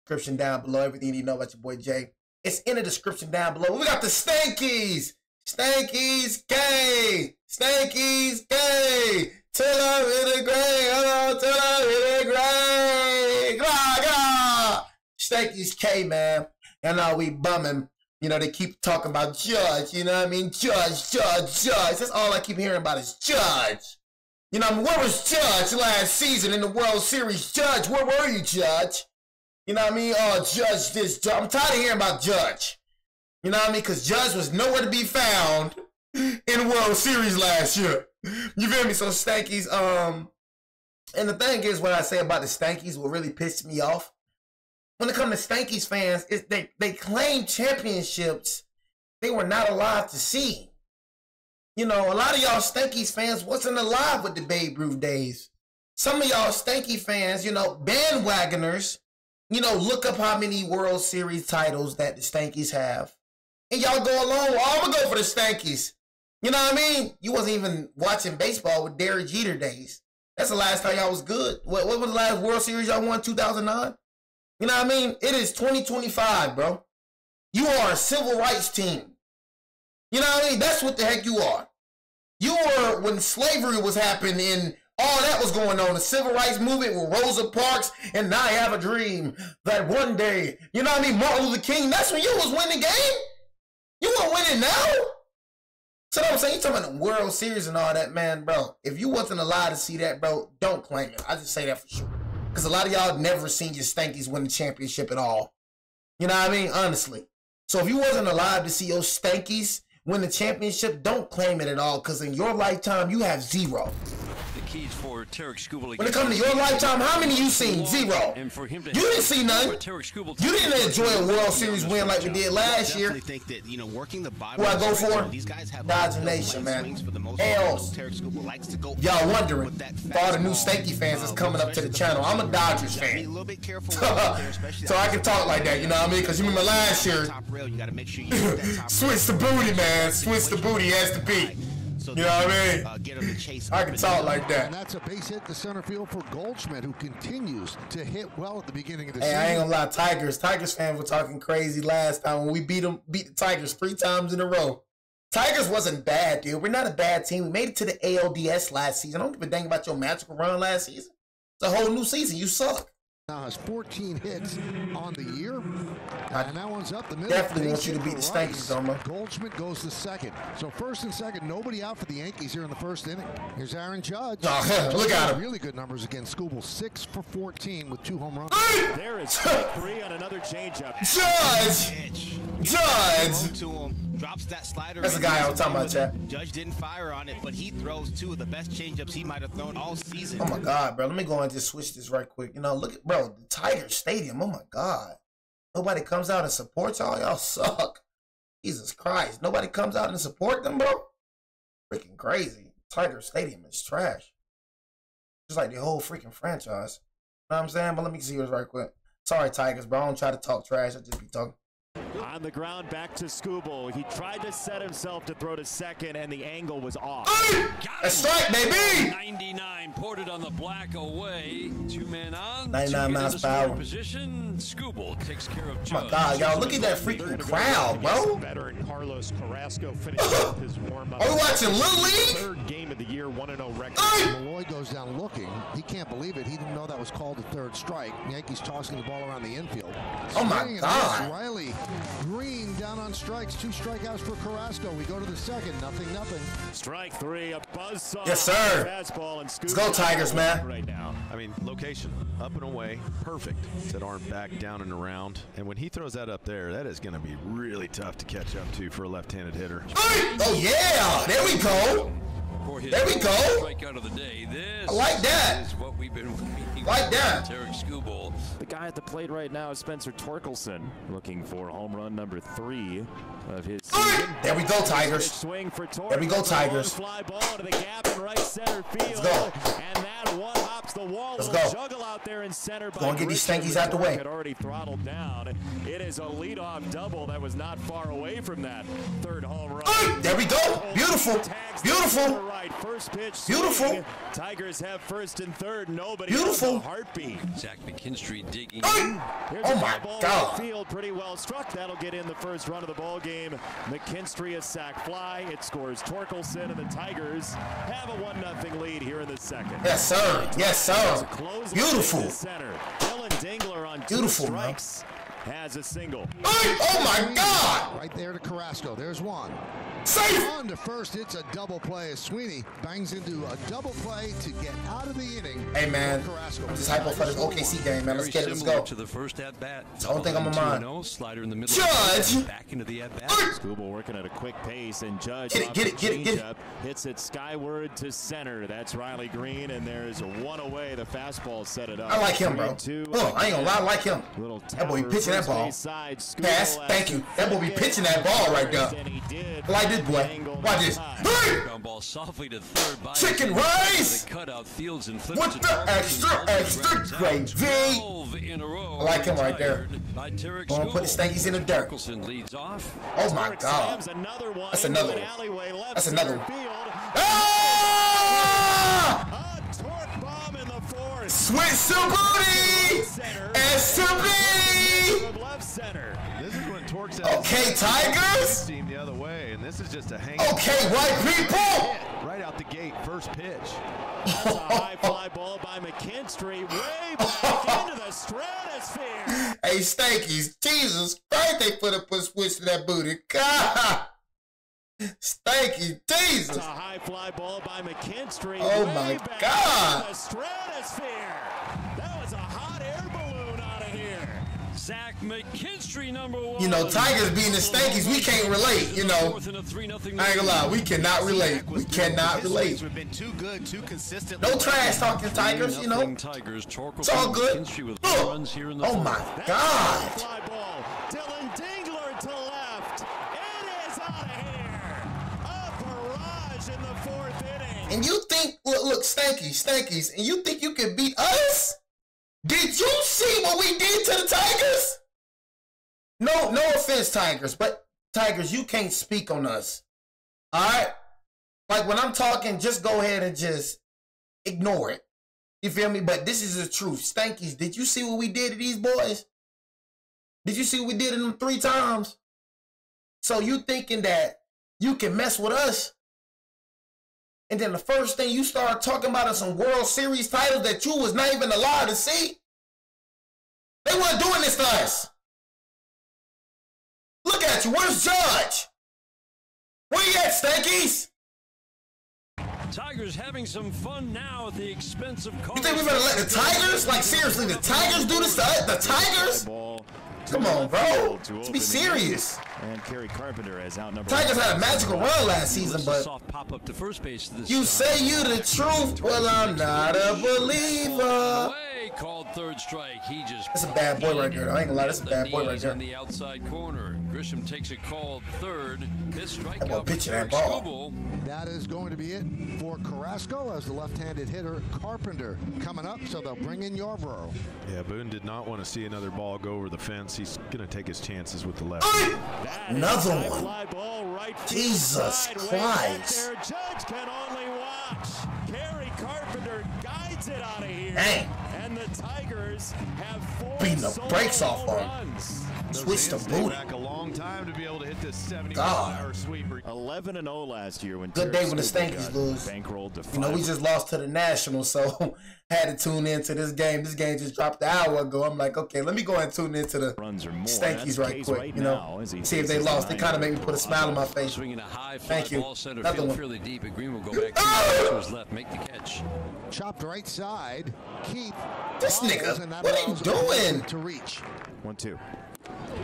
description down below. Everything you know about your boy Jay. It's in the description down below. We got the Stankies. Stankies gay. Stankies gay. Till I'm in the grave. Hello, till I'm in the grave. Stankies K, man. And we bumming. You know, they keep talking about Judge. You know what I mean? Judge. That's all I keep hearing about is Judge. You know what I mean? Where was Judge last season in the World Series? Judge, where were you, Judge? You know what I mean? Oh, Judge this, Judge. I'm tired of hearing about Judge. You know what I mean? Because Judge was nowhere to be found in the World Series last year. You feel me? So Stankies, and the thing is, what I say about the Stankies will really piss me off. When it comes to Stankies fans, they claim championships they were not alive to see. You know, a lot of y'all Stankies fans wasn't alive with the Babe Ruth days. Some of y'all Stanky fans, you know, bandwagoners, you know, look up how many World Series titles that the Stankies have. And y'all go along, well, I'm going to go for the Stankies. You know what I mean? You wasn't even watching baseball with Derek Jeter days. That's the last time y'all was good. What was the last World Series y'all won, 2009? You know what I mean? It is 2025, bro. You are a civil rights team. You know what I mean? That's what the heck you are. You were when slavery was happening and all that was going on. The civil rights movement with Rosa Parks and I Have a Dream that one day, you know what I mean? Martin Luther King, that's when you was winning the game. You weren't winning now. So what I'm saying, you talking about the World Series and all that, man, bro. If you wasn't alive to see that, bro, don't claim it. I just say that for sure. Because a lot of y'all never seen your Stankies win the championship at all. You know what I mean? Honestly. So if you wasn't alive to see your Stankies win the championship, don't claim it at all. Because in your lifetime, you have zero. Keys for when it comes to your lifetime, how many you seen? Zero. You didn't see none. You didn't enjoy a World Series win like we did last year. Who I go for? Dodger Nation, man. Hell, y'all wondering for all the new Stanky fans that's coming up to the channel, I'm a Dodgers fan. So I can talk like that, you know what I mean? Because you remember last year, switch the booty, man. Switch the booty has to be. You know what I mean? I can talk like that. And that's a base hit to center field for Goldschmidt, who continues to hit well at the beginning of the season. I ain't gonna lie, Tigers fans were talking crazy last time when we beat the Tigers 3 times in a row. Tigers wasn't bad, dude. We're not a bad team. We made it to the ALDS last season. I don't give a dang about your magical run last season. It's a whole new season. You suck. Now has 14 hits on the year, and that one's up the middle. Definitely want you to beat the Stankies, though, man. Goldschmidt goes to second. So first and second, nobody out for the Yankees here in the first inning. Here's Aaron Judge. Oh, look at him. Really good numbers against Skubal. 6 for 14 with 2 home runs. There is strike 3 on another changeup. Judge. Drops that slider. That's the guy I was talking about, Chad. Judge didn't fire on it, but he throws 2 of the best changeups he might have thrown all season. Oh my God, bro. Let me go and just switch this right quick. You know, look at, bro, the Tiger Stadium. Oh my God. Nobody comes out and supports y'all. Y'all suck. Jesus Christ. Nobody comes out and support them, bro. Freaking crazy. Tiger Stadium is trash. Just like the whole freaking franchise. You know what I'm saying? But let me see yours right quick. Sorry, Tigers, bro. I don't try to talk trash. I just be talking. On the ground, back to Skubal. He tried to set himself to throw to second, and the angle was off. A strike, baby! 99 ported on the black away. 2-man on. 99 miles per hour. Position. Skubal takes care of Judge. Oh my God, y'all, look at that freaking crowd, bro. Veteran Carlos Carrasco finished his warm-up. Are we watching Little League? Third game of the year, 1-0 record. Malloy goes down looking. He can't believe it. He didn't know that was called a third strike. Yankees tossing the ball around the infield. Oh my God. Riley Green down on strikes. 2 strikeouts for Carrasco. We go to the second. Nothing. Strike 3, a buzzsaw. Yes, sir. Fastball, and Let's go, Tigers, man. Right now. I mean, location, up and away, perfect. That arm back, down and around. And when he throws that up there, that is going to be really tough to catch up to for a left-handed hitter. Oh, yeah. There we go. There we go. Strikeout of the day. This I like that. is what we've been waiting Like for. that. Tarek Skubal. The guy at the plate right now is Spencer Torkelson, looking for home run number 3 of his season. There we go, Tigers. Swing for There we go, Tigers. Fly ball into the gap in right center field. Let's go. And that one hops the wall. Let's go. Juggle out there in center. Go and get these Stankies out the way. Had already throttled down. It is a leadoff double that was not far away from that third home run. There we go. Beautiful. Tags Beautiful. Right. First pitch. Beautiful. Swing. Tigers have first and third. Nobody. Beautiful. Heartbeat. Zach McKinstry digging Hey. in. Oh my God. Field pretty well struck. That'll get in the first run of the ball game. McKinstry a sac fly. It scores Torkelson, and the Tigers have a 1-0 lead here in the second. Yes, sir. Yes, sir. Beautiful. Center. Dylan Dingler on Beautiful, 2 strikes. Has a single. Hey. Oh my God. Right there to Carrasco. There's one. Safe. On to first, it's a double play as Sweeney bangs into a double play to get out of the inning. Hey, man. Carrasco. I'm just hypo for this OKC game, man. Let's Very get it. Let's similar go. to the first at bat. It's the only thing on my mind. 2-0, slider in the middle. Judge. Back into the at bat. Skubal working at a quick pace, and Judge Get it. hits it skyward to center. That's Riley Green, and there's one away. The fastball set it up. I like him, bro. 3-2. Oh, I ain't gonna lie, I like him. Little That boy be pitching that ball. Side. Pass. Thank you. That boy be pitching that ball right there. I like this boy. Watch this. Hey! Ground ball softly to third. By Chicken rice! Cut out Fields and flips What it the to extra gravy? 12 in a row. I like him right there. By Tarek Gonna put the Skubal. stankies in the dirt. Torkelson leads off. Oh my God. That's another one. That's another one. Ah! A torque bomb in the fourth. Switch some booty! SB! Left center. This is when Torques Okay, Tigers. team the other way, and this is just a hang. Okay, white people. Right out the gate, first pitch. That's a high fly ball by McKinstry. Way back into the stratosphere. Hey, Stankies, Jesus Christ, they put a switch to that booty. God. Stanky, Jesus. That's a high fly ball by McKinstry. Oh, way my back God. into the stratosphere. That was a hot air balloon out of here. Zach McKinstry, number 1. You know, Tigers being the Stankies, we can't relate, you know. I ain't gonna lie, we cannot relate. We cannot relate. We've been too good, too consistent. No trash talking Tigers, you know. Tigers. It's all good. Oh my God. Fly ball. Dylan Dingler to left. It is out of here. A barrage in the fourth inning. And you think, look, Stankies, and you think you can beat us? Did you see what we did to the Tigers? No offense, Tigers, but Tigers, you can't speak on us. All right? Like when I'm talking, just go ahead and just ignore it. You feel me? But this is the truth. Stankies, did you see what we did to these boys? Did you see what we did to them 3 times? So you thinking that you can mess with us? And then the first thing you start talking about is some World Series titles that you was not even allowed to see? They weren't doing this to us. Look at you. Where's Judge? Where you at, Stankies? Tigers having some fun now at the expense of You think we're going to let the Tigers? Like, seriously, the Tigers do this to us? The Tigers? Come on, bro. Let's be serious. And Kerry Carpenter has outnumbered. Tigers had a magical run last season, but soft pop up to first base. you say you the truth. Well, I'm not a believer. Called third strike. He just. That's a bad boy right there. I ain't gonna lie, that's a bad boy right there. On the outside corner. Grisham takes a call third. This strikeout. I'm pitching that ball. That is going to be it for Carrasco as the left-handed hitter. Carpenter coming up, so they'll bring in Yarbrough. Yeah, Boone did not want to see another ball go over the fence. He's going to take his chances with the left. Another one. Jesus Christ. Judge can only watch. Kerry Carpenter guides it out of here. Dang. And the Tigers have 4 Beating the brakes off on. Switch the booty. Back a long time to be able to hit this 70-mile-an-hour sweeper. 11-0 last year when Good day when the Stankies lose. Bankrolled to 5. You know, we just lost to the Nationals, so had to tune into this game. This game just dropped an hour ago. I'm like, okay, let me go and tune into the Stankies right quick, you know. See if they lost. They kind of made me put a smile on my face. Thank you. Another one. Fairly deep. Green will go back to his left, make the catch. Chopped right side. Keith. This nigga, what are you doing? To reach. 1-2.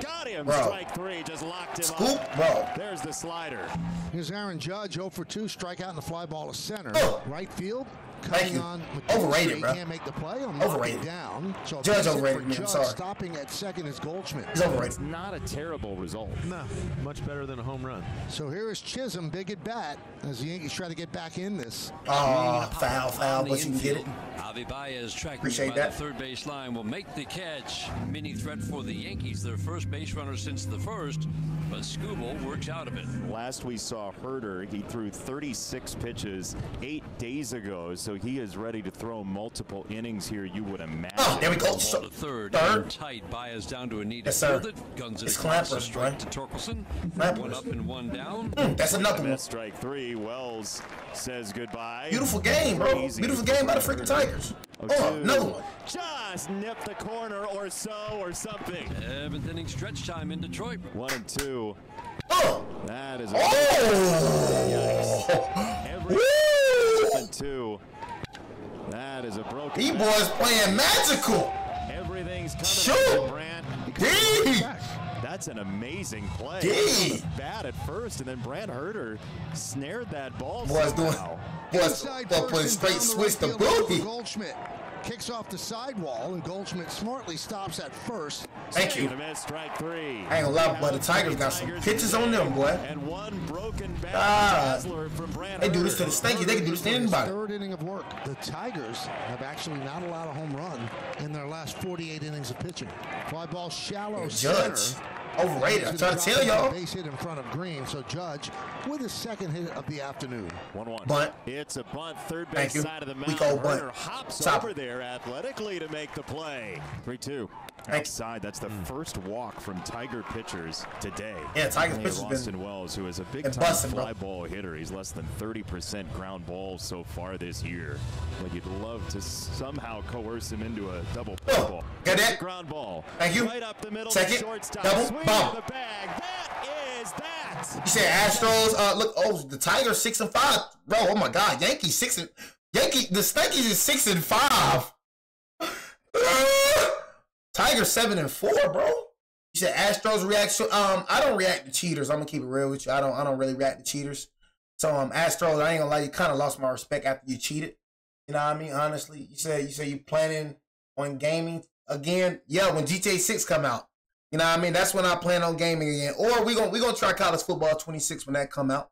Got him. Bro. Strike 3. Just locked him Scoop, up. bro. There's the slider. Here's Aaron Judge, 0 for 2, strikeout and the fly ball to center. Oh. Right field. Thank you. On Overrated, bro. Can't make the play. Overrated. Down. So Judge overrated me. I'm sorry. Stopping at second is Goldschmidt. He's overrated. It's not a terrible result. No, much better than a home run. So here is Chisholm, big at bat, as the Yankees try to get back in this. Oh, foul, but you can get it. Javi Baez tracking Appreciate by that. the third base line will make the catch. Mini threat for the Yankees, their first base runner since the first. but Skubal works out of it. Last we saw Herder, he threw 36 pitches 8 days ago, so he is ready to throw multiple innings here, you would imagine. Oh, there we go. Ball to third. And tight. Baez down to Anita. Yes, sir. Guns it It's across the clampers, strike boy. to Torkelson. Clampers. One up and one down. That's another one. That's strike 3. Wells says goodbye. Beautiful game, bro. Beautiful game by the freaking Tigers. Oh, another one. Just nip the corner or so or something. 7th inning stretch time in Detroit. 1 and 2. Oh! That is a Oh! Woo! 1 and 2. That is a broken. These boys playing magical. Everything's coming Shoot! from Brant. D! That's an amazing play. D! Bad at first, and then Brant Herder snared that ball. Boys doing. somehow. Boys putting straight switch to booty. Goldschmidt kicks off the sidewall, and Goldschmidt smartly stops at first. Thank you. And a miss, strike 3. I ain't gonna lie, but the Tigers got some pitches on them, boy. And one broken bat Ah, from Brant they do this to Herder. the Stanky. They can do this to anybody. Third inning of work. The Tigers have actually not allowed a home run in their last 48 innings of pitching. Fly ball shallow Judge. center. Overrated. I'm trying to tell y'all. Base hit in front of Green, so Judge with his second hit of the afternoon. 1-1. Bunt. It's a bunt, third Thank base you. side of the mound. Weak old bunt. Herder hops Stop. over there athletically to make the play. 3-2. Thanks. Outside, that's the first walk from Tiger pitchers today. Yeah, Tigers Hey, pitchers Austin been Wells, who is a big been time busting, bro. fly ball hitter. He's less than 30% ground balls so far this year. But you'd love to somehow coerce him into a double play Oh, ball. got that? Ground ball. Thank you. Right up the middle. Second. Shortstop. Double. Swing Bomb. to the bag. That is that. You said Astros. Look. Oh, the Tigers 6-5. Bro. Oh my God. Yankees 6 and The Stankies is 6-5. Tigers 7-4, bro. You said Astros reaction. I don't react to cheaters. I'm gonna keep it real with you. I don't really react to cheaters. So Astros, I ain't gonna lie, you kind of lost my respect after you cheated. You know what I mean? Honestly, you said you planning on gaming again. Yeah, when GTA 6 come out. You know what I mean? That's when I plan on gaming again. Or we gonna try college football 26 when that come out.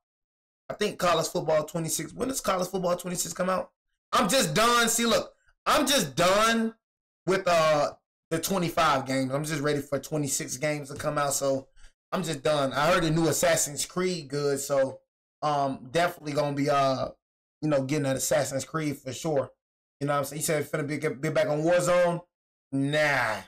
I think college football 26. When does college football 26 come out? I'm just done. See, look, I'm just done with the 25 games. I'm just ready for 26 games to come out. So I'm just done. I heard the new Assassin's Creed good, so definitely gonna be getting that Assassin's Creed for sure. You know what I'm saying? He said finna be back on Warzone. Nah.